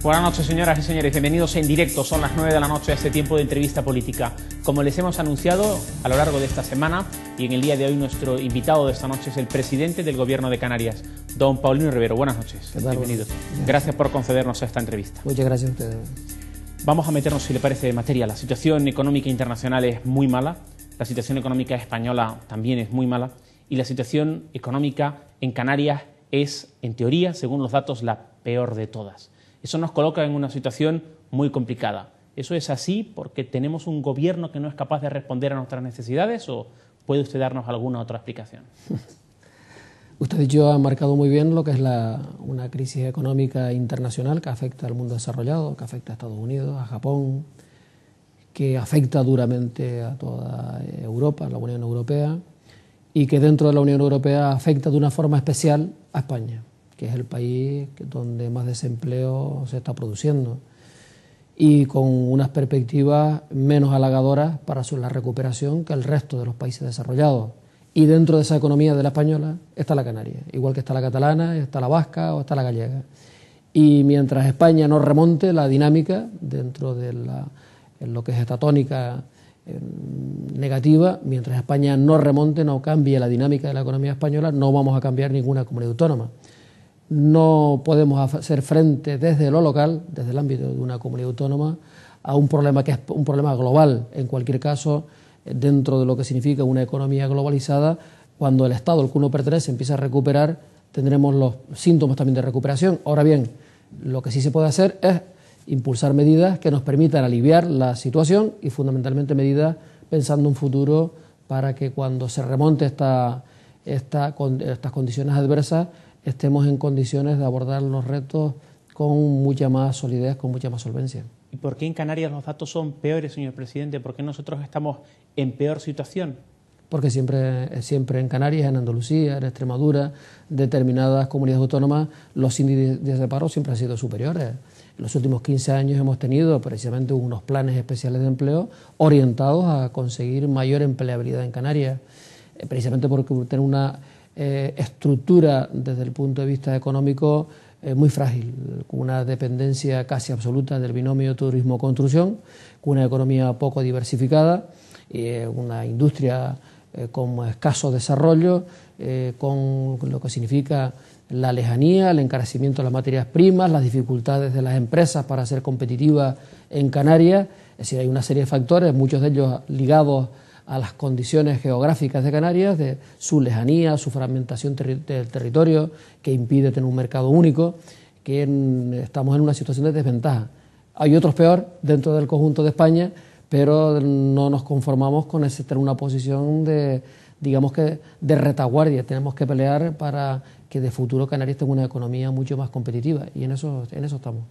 Buenas noches, señoras y señores. Bienvenidos en directo. Son las 9 de la noche a este tiempo de entrevista política. Como les hemos anunciado a lo largo de esta semana y en el día de hoy, nuestro invitado de esta noche es el presidente del Gobierno de Canarias, don Paulino Rivero. Buenas noches. ¿Qué tal? Bienvenido. Gracias por concedernos esta entrevista. Muchas gracias a ustedes. Vamos a meternos, si le parece, en materia. La situación económica internacional es muy mala, la situación económica española también es muy mala y la situación económica en Canarias es, en teoría, según los datos, la peor de todas. Eso nos coloca en una situación muy complicada. ¿Eso es así porque tenemos un gobierno que no es capaz de responder a nuestras necesidades o puede usted darnos alguna otra explicación? Usted ha dicho, ha marcado muy bien lo que es una crisis económica internacional que afecta al mundo desarrollado, que afecta a Estados Unidos, a Japón, que afecta duramente a toda Europa, a la Unión Europea, y que dentro de la Unión Europea afecta de una forma especial a España, que es el país donde más desempleo se está produciendo y con unas perspectivas menos halagadoras para la recuperación que el resto de los países desarrollados. Y dentro de esa economía de la española está la canaria, igual que está la catalana, está la vasca o está la gallega. Y mientras España no remonte la dinámica dentro de lo que es esta tónica negativa, mientras España no remonte, no cambie la dinámica de la economía española, no vamos a cambiar ninguna comunidad autónoma. No podemos hacer frente desde lo local, desde el ámbito de una comunidad autónoma, a un problema que es un problema global. En cualquier caso, dentro de lo que significa una economía globalizada, cuando el Estado al que uno pertenece empieza a recuperar, tendremos los síntomas también de recuperación. Ahora bien, lo que sí se puede hacer es impulsar medidas que nos permitan aliviar la situación y fundamentalmente medidas pensando en un futuro para que cuando se remonte estas condiciones adversas estemos en condiciones de abordar los retos con mucha más solidez, con mucha más solvencia. ¿Y por qué en Canarias los datos son peores, señor presidente? ¿Por qué nosotros estamos en peor situación? Porque siempre en Canarias, en Andalucía, en Extremadura, determinadas comunidades autónomas, los índices de paro siempre han sido superiores. En los últimos 15 años hemos tenido precisamente unos planes especiales de empleo orientados a conseguir mayor empleabilidad en Canarias, precisamente porque tener una estructura desde el punto de vista económico muy frágil, con una dependencia casi absoluta del binomio turismo-construcción, con una economía poco diversificada, una industria con escaso desarrollo, con lo que significa la lejanía, el encarecimiento de las materias primas, las dificultades de las empresas para ser competitivas en Canarias. Es decir, hay una serie de factores, muchos de ellos ligados a las condiciones geográficas de Canarias, de su lejanía, su fragmentación del territorio, que impide tener un mercado único, que estamos en una situación de desventaja. Hay otros peor dentro del conjunto de España, pero no nos conformamos con tener una posición de retaguardia. Tenemos que pelear para que de futuro Canarias tenga una economía mucho más competitiva, y en eso estamos.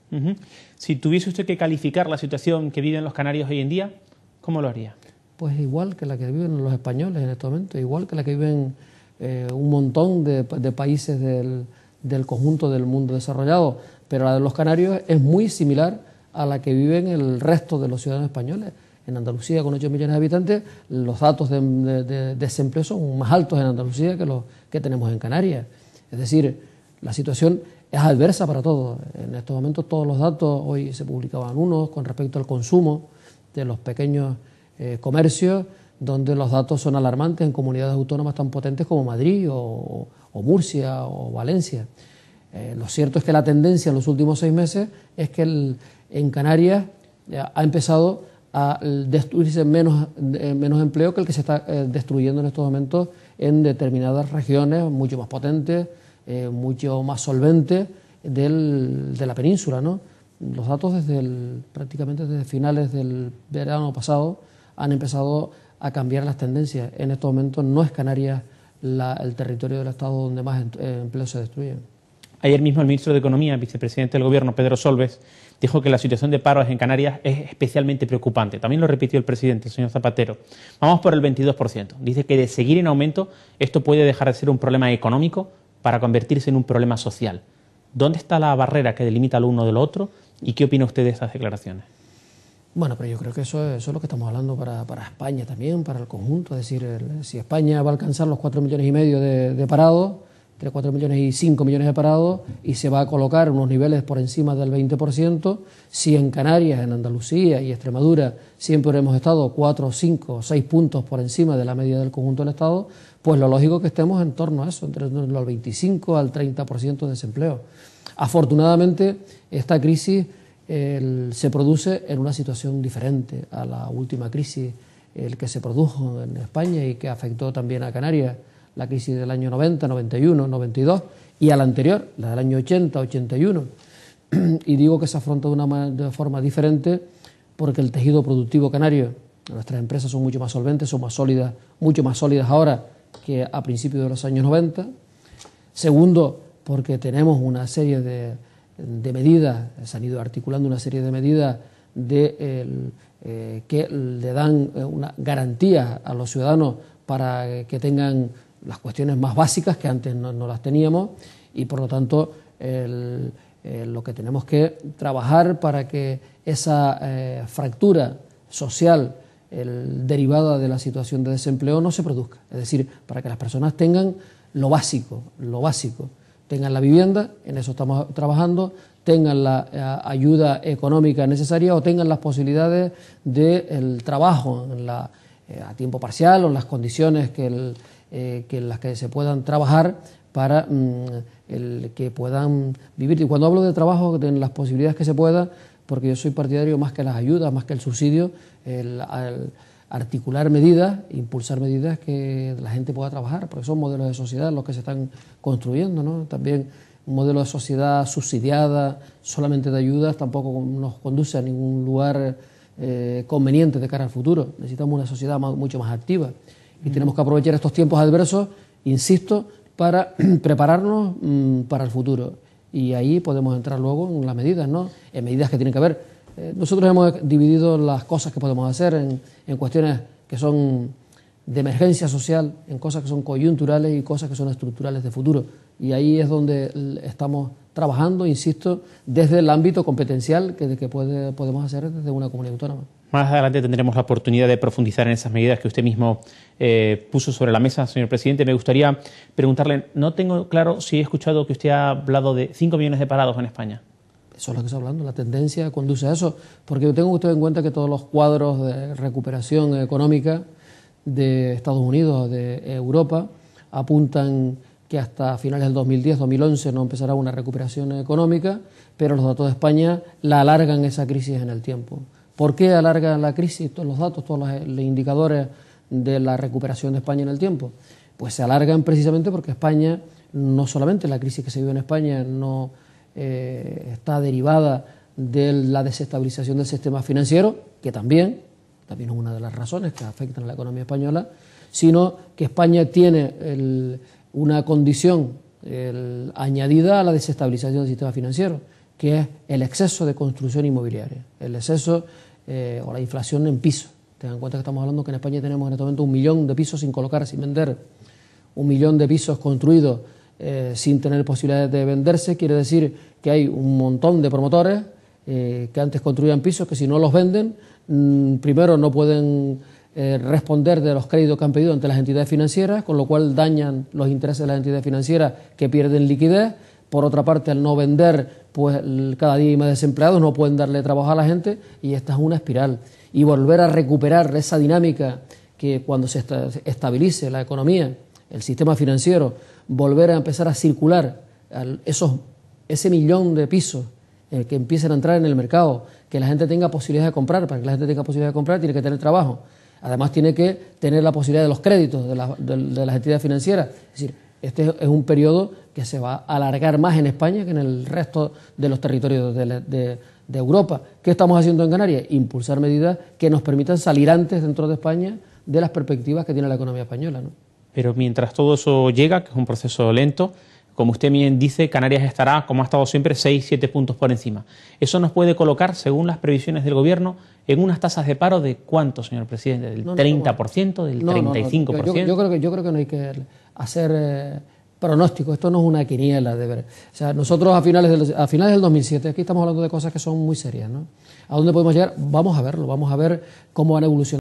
Si tuviese usted que calificar la situación que viven los canarios hoy en día, ¿cómo lo haría? Pues igual que la que viven los españoles en este momento, igual que la que viven un montón de países del conjunto del mundo desarrollado, pero la de los canarios es muy similar a la que viven el resto de los ciudadanos españoles. En Andalucía, con 8 millones de habitantes, los datos de desempleo son más altos en Andalucía que los que tenemos en Canarias. Es decir, la situación es adversa para todos. En estos momentos todos los datos, hoy se publicaban unos con respecto al consumo de los pequeños comercios, donde los datos son alarmantes en comunidades autónomas tan potentes como Madrid o Murcia o Valencia. Lo cierto es que la tendencia en los últimos 6 meses es que en Canarias ha empezado a destruirse menos empleo que el que se está destruyendo en estos momentos en determinadas regiones mucho más potentes, mucho más solventes de la península, ¿no? Los datos prácticamente desde finales del verano pasado han empezado a cambiar las tendencias. En estos momentos no es Canarias el territorio del Estado donde más empleos se destruyen. Ayer mismo el ministro de Economía, vicepresidente del Gobierno, Pedro Solbes, dijo que la situación de paro en Canarias es especialmente preocupante. También lo repitió el presidente, el señor Zapatero. Vamos por el 22%. Dice que de seguir en aumento esto puede dejar de ser un problema económico para convertirse en un problema social. ¿Dónde está la barrera que delimita lo uno de lo otro? ¿Y qué opina usted de estas declaraciones? Bueno, pero yo creo que eso es lo que estamos hablando para España también, para el conjunto. Es decir, si España va a alcanzar los 4,5 millones de parados, entre 4 millones y 5 millones de parados, y se va a colocar en unos niveles por encima del 20%. Si en Canarias, en Andalucía y Extremadura siempre hemos estado 4, 5, 6 puntos por encima de la media del conjunto del Estado, pues lo lógico es que estemos en torno a eso, entre el 25 al 30% de desempleo. Afortunadamente, esta crisis se produce en una situación diferente a la última crisis que se produjo en España y que afectó también a Canarias, la crisis del año 90, 91, 92 y a la anterior, la del año 80, 81. Y digo que se afronta de forma diferente porque el tejido productivo canario, nuestras empresas son mucho más solventes, son más sólidas, mucho más sólidas ahora que a principios de los años 90. Segundo, porque tenemos una serie de medidas, se han ido articulando una serie de medidas que le dan una garantía a los ciudadanos para que tengan las cuestiones más básicas que antes no las teníamos, y por lo tanto lo que tenemos que trabajar para que esa fractura social derivada de la situación de desempleo no se produzca, es decir, para que las personas tengan lo básico, tengan la vivienda, en eso estamos trabajando, tengan la ayuda económica necesaria o tengan las posibilidades del trabajo a tiempo parcial o en las condiciones en las que se puedan trabajar para que puedan vivir. Y cuando hablo de trabajo, en las posibilidades que se pueda, porque yo soy partidario más que las ayudas, más que el subsidio, articular medidas, impulsar medidas que la gente pueda trabajar, porque son modelos de sociedad los que se están construyendo, ¿no? También un modelo de sociedad subsidiada, solamente de ayudas, tampoco nos conduce a ningún lugar conveniente de cara al futuro. Necesitamos una sociedad mucho más activa y tenemos que aprovechar estos tiempos adversos, insisto, para prepararnos para el futuro. Y ahí podemos entrar luego en las medidas, ¿no? En medidas que tienen que ver. Nosotros hemos dividido las cosas que podemos hacer en cuestiones que son de emergencia social, en cosas que son coyunturales y cosas que son estructurales de futuro. Y ahí es donde estamos trabajando, insisto, desde el ámbito competencial que podemos hacer desde una comunidad autónoma. Más adelante tendremos la oportunidad de profundizar en esas medidas que usted mismo puso sobre la mesa, señor presidente. Me gustaría preguntarle, no tengo claro si he escuchado que usted ha hablado de 5 millones de parados en España. Eso es lo que estoy hablando, la tendencia conduce a eso, porque tengo usted en cuenta que todos los cuadros de recuperación económica de Estados Unidos, de Europa, apuntan que hasta finales del 2010-2011 no empezará una recuperación económica, pero los datos de España la alargan esa crisis en el tiempo. ¿Por qué alargan la crisis? Todos los datos, todos los indicadores de la recuperación de España en el tiempo, pues se alargan precisamente porque España, no solamente la crisis que se vive en España no está derivada de la desestabilización del sistema financiero, que también es una de las razones que afectan a la economía española, sino que España tiene una condición añadida a la desestabilización del sistema financiero, que es el exceso de construcción inmobiliaria, el exceso o la inflación en pisos. Tengan en cuenta que estamos hablando que en España tenemos en este momento 1 millón de pisos sin colocar, sin vender, 1 millón de pisos construidos sin tener posibilidades de venderse. Quiere decir que hay un montón de promotores que antes construían pisos que si no los venden, primero no pueden responder de los créditos que han pedido ante las entidades financieras, con lo cual dañan los intereses de las entidades financieras que pierden liquidez. Por otra parte, al no vender, pues cada día hay más desempleados, no pueden darle trabajo a la gente y esta es una espiral. Y volver a recuperar esa dinámica que cuando se estabilice la economía, el sistema financiero, volver a empezar a circular ese millón de pisos que empiecen a entrar en el mercado, que la gente tenga posibilidad de comprar. Para que la gente tenga posibilidad de comprar tiene que tener trabajo. Además tiene que tener la posibilidad de los créditos de las entidades financieras. Es decir, este es un periodo que se va a alargar más en España que en el resto de los territorios de Europa. ¿Qué estamos haciendo en Canarias? Impulsar medidas que nos permitan salir antes dentro de España de las perspectivas que tiene la economía española, ¿no? Pero mientras todo eso llega, que es un proceso lento, como usted bien dice, Canarias estará, como ha estado siempre, 6-7 puntos por encima. Eso nos puede colocar, según las previsiones del Gobierno, en unas tasas de paro de ¿cuánto, señor presidente? ¿Del 30%? ¿Del 35%? Yo creo que no hay que hacer pronóstico. Esto no es una quiniela de ver. O sea, nosotros a finales del 2007, aquí estamos hablando de cosas que son muy serias, ¿no? ¿A dónde podemos llegar? Vamos a verlo, vamos a ver cómo van a evolucionar.